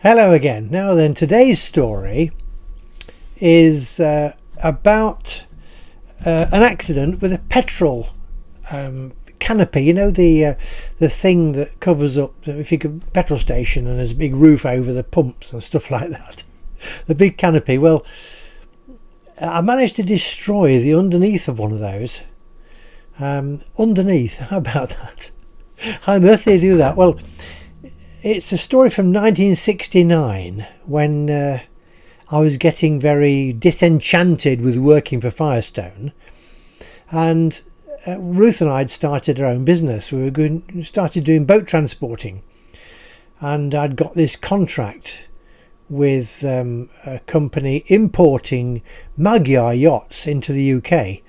Hello again. Now then, today's story is about an accident with a petrol canopy. You know, the thing that covers up, if you could, petrol station, and there's a big roof over the pumps and stuff like that. The big canopy. Well, I managed to destroy the underneath of one of those. Underneath, how about that? How on earth do you do that? Well, it's a story from 1969 when I was getting very disenchanted with working for Firestone, and Ruth and I had started our own business. We started doing boat transporting, and I'd got this contract with a company importing Magyar yachts into the UK.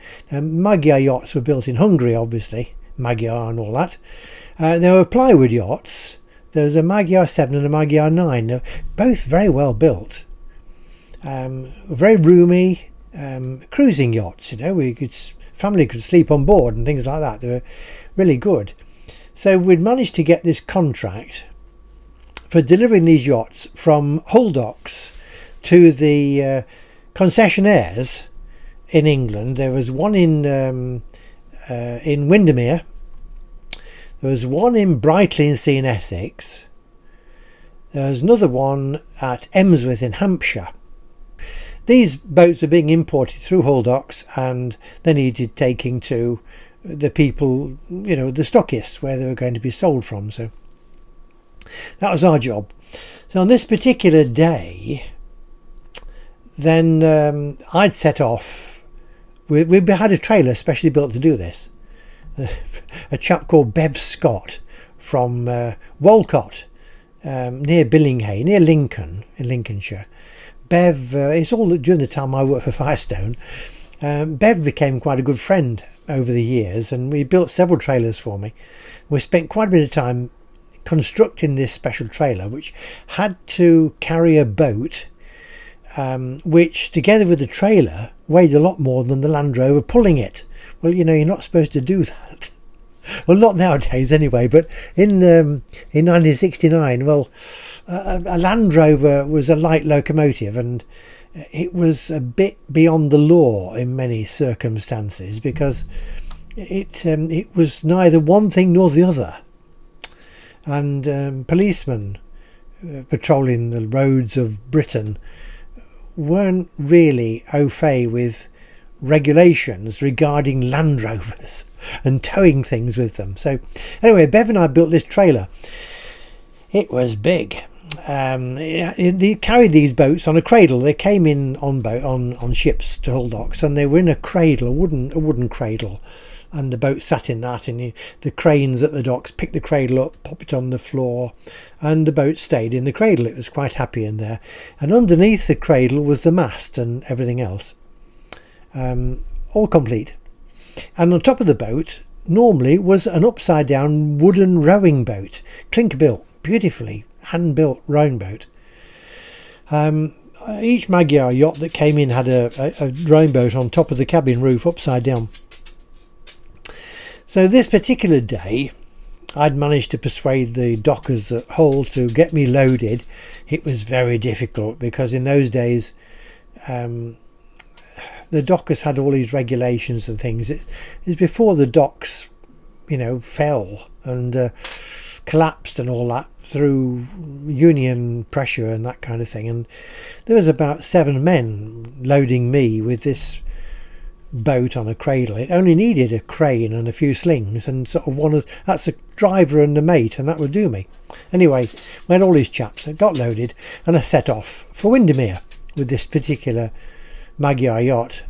Magyar yachts were built in Hungary, obviously, Magyar and all that. They were plywood yachts. There was a Magyar 7 and a Magyar 9. They're both very well built. Very roomy cruising yachts, you know. Family could sleep on board and things like that. They were really good. So we'd managed to get this contract for delivering these yachts from Hull docks to the concessionaires in England. There was one in Windermere. There was one in Brightlingsea in Essex. There was another one at Emsworth in Hampshire. These boats were being imported through Hull docks, and they needed taking to the people, you know, the stockists, where they were going to be sold from. So that was our job. So on this particular day, then I'd set off. We had a trailer specially built to do this. A chap called Bev Scott from Walcott, near Billinghayes, near Lincoln, in Lincolnshire. Bev, it's all during the time I worked for Firestone. Bev became quite a good friend over the years, and we built several trailers for me. We spent quite a bit of time constructing this special trailer, which had to carry a boat, which together with the trailer weighed a lot more than the Land Rover pulling it. Well, you know, you're not supposed to do that. Well, not nowadays anyway, but in 1969, well, a Land Rover was a light locomotive, and it was a bit beyond the law in many circumstances, because it was neither one thing nor the other. And policemen patrolling the roads of Britain weren't really au fait with regulations regarding Land Rovers and towing things with them. So anyway, Bev and I built this trailer. It was big. They carried these boats on a cradle. They came in on ships to Hull docks, and they were in a cradle, a wooden cradle, and the boat sat in that, and the cranes at the docks picked the cradle up, popped it on the floor, and the boat stayed in the cradle. It was quite happy in there, and underneath the cradle was the mast and everything else. All complete. And on top of the boat normally was an upside down wooden rowing boat, clinker built, beautifully hand built rowing boat. Each Magyar yacht that came in had a rowing boat on top of the cabin roof, upside down. So this particular day I'd managed to persuade the dockers at Hull to get me loaded. It was very difficult, because in those days the dockers had all these regulations and things. It was before the docks, you know, fell and collapsed and all that through union pressure and that kind of thing. And there was about 7 men loading me with this boat on a cradle. It only needed a crane and a few slings, and sort of that's a driver and a mate, and that would do me. Anyway, we had all these chaps. I got loaded, and I set off for Windermere with this particular Magyar yacht.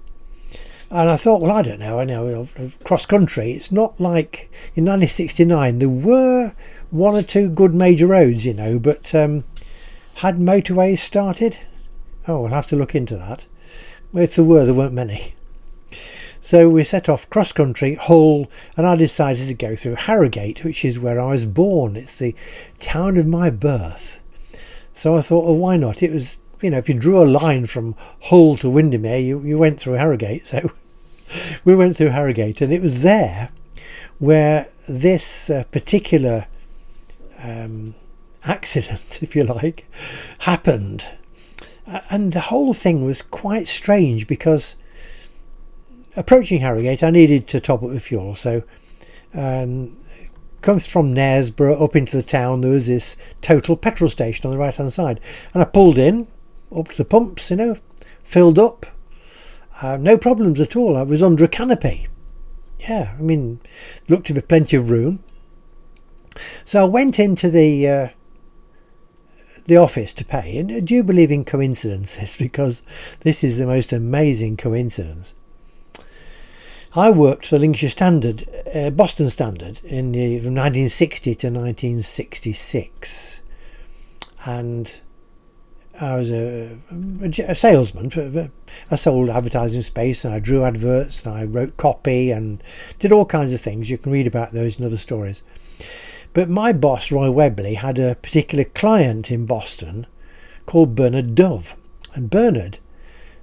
And I thought, well, I don't know, I know cross country, it's not like in 1969 there were 1 or 2 good major roads, you know, but had motorways started? Oh, we'll have to look into that. If there were, there weren't many. So we set off cross country, Hull, and I decided to go through Harrogate, which is where I was born. It's the town of my birth. So I thought, well, why not? It was, you know, if you drew a line from Hull to Windermere, you went through Harrogate. So we went through Harrogate, and it was there where this particular accident, if you like, happened. And the whole thing was quite strange because approaching Harrogate, I needed to top up with fuel. So comes from Knaresborough up into the town, there was this Total petrol station on the right hand side. And I pulled in, up to the pumps, filled up. No problems at all. I was under a canopy. Yeah, I mean, looked to be plenty of room. So I went into the office to pay, and I do believe in coincidences because this is the most amazing coincidence. I worked for the Lincolnshire Standard, Boston Standard, from 1960 to 1966, and I was a salesman. I sold advertising space, and I drew adverts, and I wrote copy, and did all kinds of things. You can read about those in other stories. But my boss, Roy Webley, had a particular client in Boston called Bernard Dove. And Bernard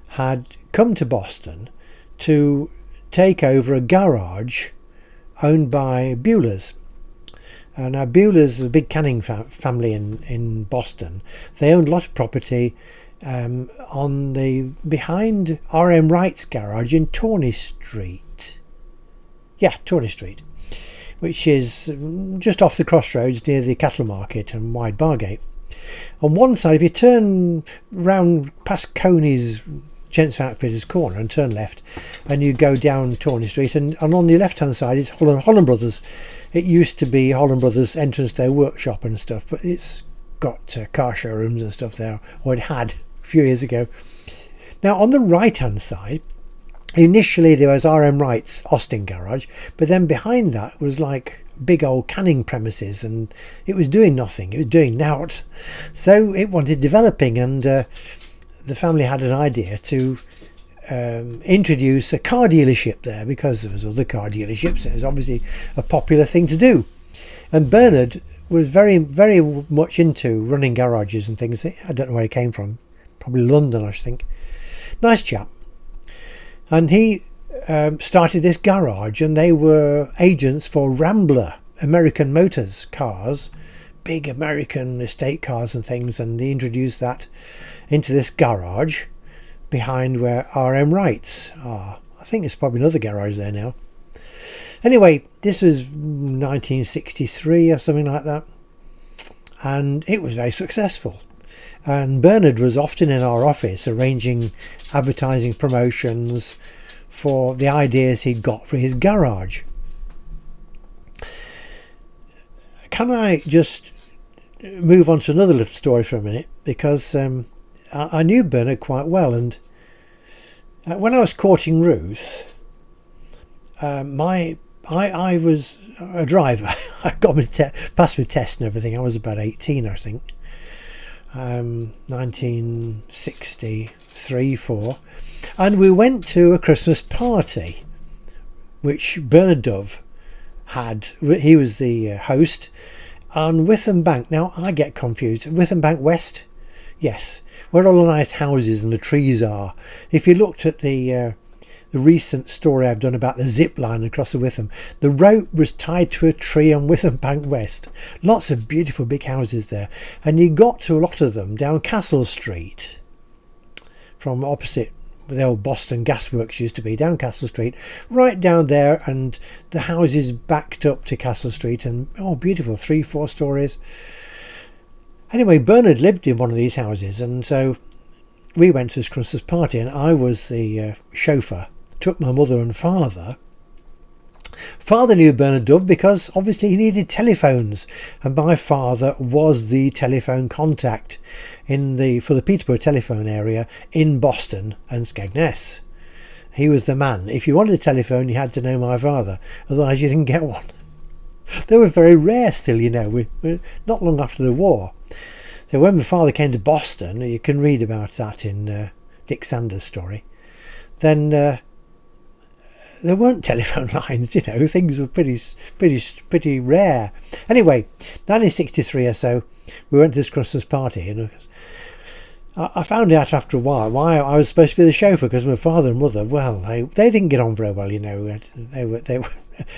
had come to Boston to take over a garage owned by Bueller's. Now Bueller's a big canning family in Boston. They owned a lot of property behind R.M. Wright's garage in Tawney Street. Yeah, Tawney Street, which is just off the crossroads near the cattle market and Wide Bargate. On one side, if you turn round past Coney's Gents Outfitters corner and turn left, and you go down Tawney Street, and on the left hand side is Holland Brothers. It used to be Holland Brothers' entrance to their workshop and stuff, but it's got car showrooms and stuff there, or it had a few years ago. Now on the right hand side, initially there was R.M. Wright's Austin garage, but then behind that was like big old canning premises, and it was doing nothing, it was doing nought. So it wanted developing, and the family had an idea to introduce a car dealership there, because there was other car dealerships. It was obviously a popular thing to do, and Bernard was very, very much into running garages and things. I don't know where he came from, probably London, I think. Nice chap. And he started this garage, and they were agents for Rambler American Motors cars, big American estate cars and things, and he introduced that into this garage behind where R.M. Wright's are. I think there's probably another garage there now. Anyway, this was 1963 or something like that, and it was very successful. And Bernard was often in our office arranging advertising promotions for the ideas he'd got for his garage. Can I just move on to another little story for a minute? Because I knew Bernard quite well, and when I was courting Ruth, I was a driver. I got my passed my test and everything. I was about 18, I think. 1963-4, and we went to a Christmas party which Bernard Dove had. He was the host on Witham Bank. Now I get confused. Witham Bank West, yes, where all the nice houses and the trees are. If you looked at the recent story I've done about the zip line across the Witham, the rope was tied to a tree on Witham Bank West. Lots of beautiful big houses there, and you got to a lot of them down Castle Street, from opposite where the old Boston Gasworks used to be, down Castle Street, right down there, and the houses backed up to Castle Street, and beautiful, 3-4 stories. Anyway, Bernard lived in one of these houses, and so we went to this Christmas party, and I was the chauffeur. Took my mother and father. Father knew Bernard Dove because obviously he needed telephones, and my father was the telephone contact for the Peterborough telephone area in Boston and Skegness. He was the man. If you wanted a telephone, you had to know my father, otherwise you didn't get one. They were very rare still, we're not long after the war. So when my father came to Boston, you can read about that in Dick Sanders' story, then there weren't telephone lines, things were pretty rare. Anyway, 1963 or so, we went to this Christmas party, I found out after a while why I was supposed to be the chauffeur, because my father and mother, well, they didn't get on very well, you know.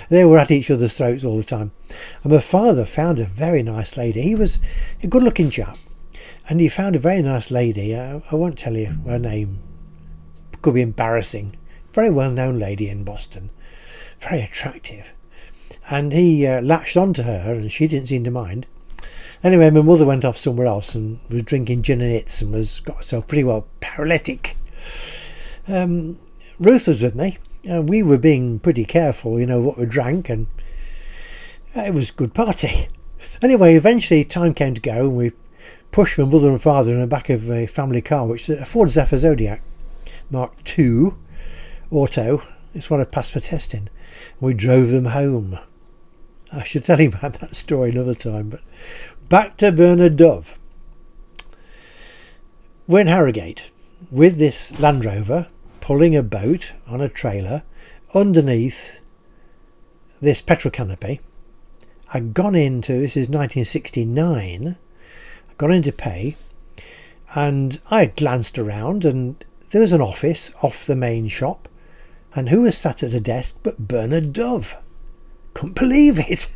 They were at each other's throats all the time. And my father found a very nice lady. He was a good-looking chap, and he found a very nice lady. I won't tell you her name. Could be embarrassing. Very well-known lady in Boston. Very attractive. And he latched onto her, and she didn't seem to mind. Anyway, my mother went off somewhere else and was drinking gin and its and got herself pretty well paralytic. Ruth was with me, and we were being pretty careful, you know, what we drank, and it was a good party. Anyway, eventually time came to go, and we pushed my mother and father in the back of a family car, which is a Ford Zephyr Zodiac Mark II Auto. It's what I passed for testing. We drove them home. I should tell you about that story another time, but back to Bernard Dove. We're in Harrogate with this Land Rover pulling a boat on a trailer underneath this petrol canopy. I'd gone into, this is 1969, I'd gone in to pay, and I had glanced around, and there was an office off the main shop, and who was sat at a desk but Bernard Dove? Couldn't believe it.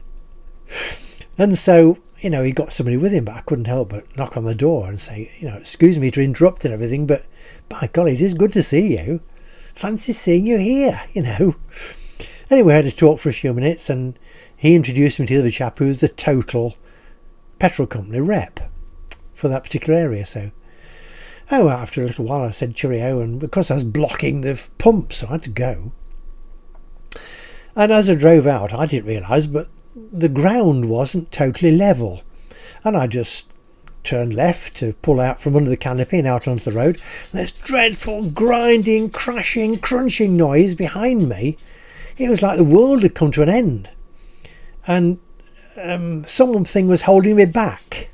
And so, you know, he got somebody with him, but I couldn't help but knock on the door and say, you know, excuse me to interrupt and everything, but by golly, it is good to see you. Fancy seeing you here, you know. Anyway, I had to talk for a few minutes, and he introduced me to the other chap who was the total petrol company rep for that particular area. So, after a little while I said cheerio, and because I was blocking the pump, so I had to go. And as I drove out, I didn't realise, but the ground wasn't totally level. And I just turned left to pull out from under the canopy and out onto the road. And this dreadful grinding, crashing, crunching noise behind me. It was like the world had come to an end. And something was holding me back.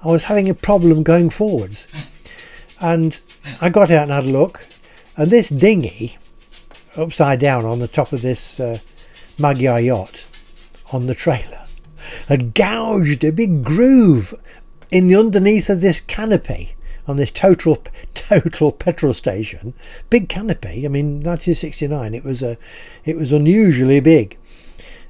I was having a problem going forwards. And I got out and had a look. And this dinghy, upside down on the top of this Magyar yacht on the trailer, had gouged a big groove in the underneath of this canopy on this total petrol station. Big canopy. I mean, 1969. It was unusually big.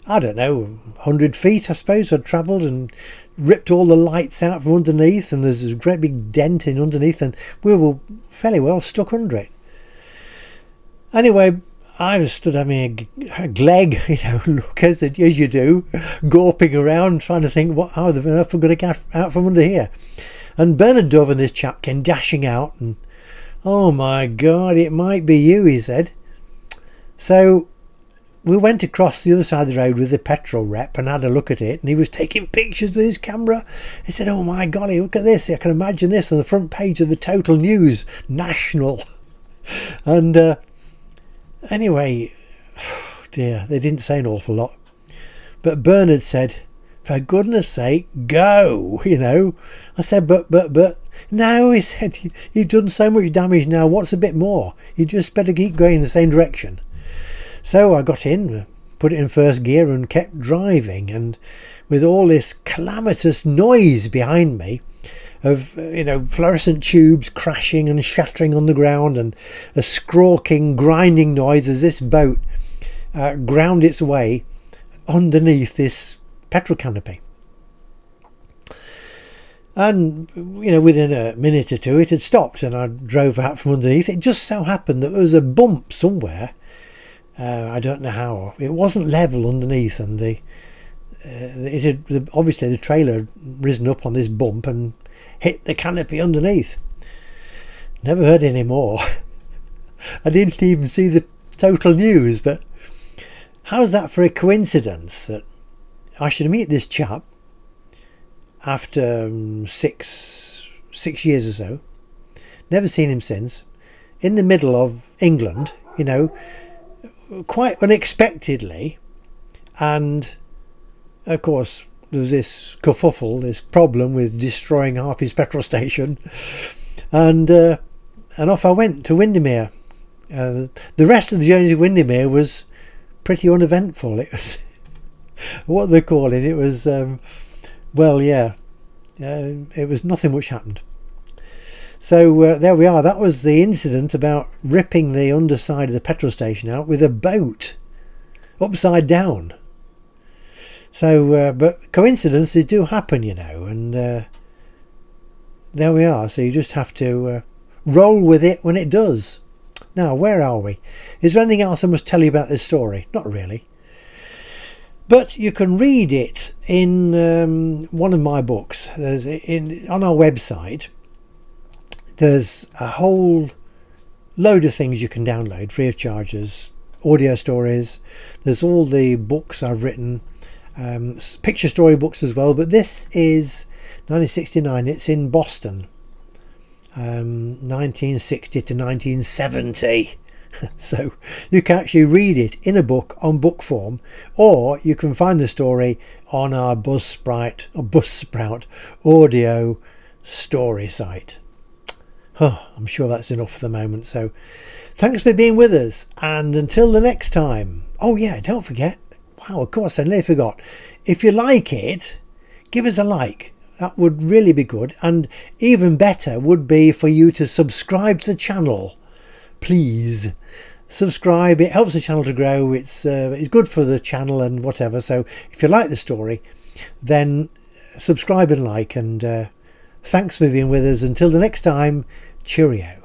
I don't know, 100 feet, I suppose. I'd travelled and ripped all the lights out from underneath, and there's a great big dent in underneath, and we were fairly well stuck under it. Anyway, I was stood having a gleg, you know, look as you do, gawping around, trying to think how the earth I'm going to get out from under here. And Bernard Dove and this chap came dashing out, and oh my God, it might be you, he said. So we went across the other side of the road with the petrol rep and had a look at it, and he was taking pictures with his camera. He said, oh my golly, look at this, I can imagine this on the front page of the Total News National. And anyway, oh dear, they didn't say an awful lot. But Bernard said, for goodness sake, go, you know. I said, but, no, he said, you've done so much damage now, what's a bit more? You just better keep going in the same direction. So I got in, put it in first gear and kept driving, and with all this calamitous noise behind me of, you know, fluorescent tubes crashing and shattering on the ground, and a squawking, grinding noise as this boat ground its way underneath this petrol canopy. And, you know, within a minute or two it had stopped, and I drove out from underneath. It just so happened that there was a bump somewhere. I don't know how. It wasn't level underneath, and obviously the trailer had risen up on this bump and hit the canopy underneath. Never heard any more. I didn't even see the Total News, but how's that for a coincidence that I should meet this chap after 6 years or so, never seen him since, in the middle of England, you know, quite unexpectedly. And of course there was this kerfuffle, this problem with destroying half his petrol station, and off I went to Windermere. The rest of the journey to Windermere was pretty uneventful. It was what they call it. It was it was nothing much happened. So there we are. That was the incident about ripping the underside of the petrol station out with a boat upside down. So, but coincidences do happen, you know, and there we are. So you just have to roll with it when it does. Now, where are we? Is there anything else I must tell you about this story? Not really. But you can read it in one of my books. There's on our website. There's a whole load of things you can download free of charge. There's audio stories. There's all the books I've written, picture story books as well. But this is 1969. It's in Boston, 1960 to 1970. So you can actually read it in a book on book form, or you can find the story on our Buzzsprout audio story site. Oh, I'm sure that's enough for the moment. So thanks for being with us, and until the next time. Oh yeah, don't forget, wow, of course I nearly forgot, if you like it, give us a like. That would really be good, and even better would be for you to subscribe to the channel. Please subscribe. It helps the channel to grow. It's good for the channel and whatever. So if you like the story, then subscribe and like, and thanks for being with us. Until the next time, cheerio.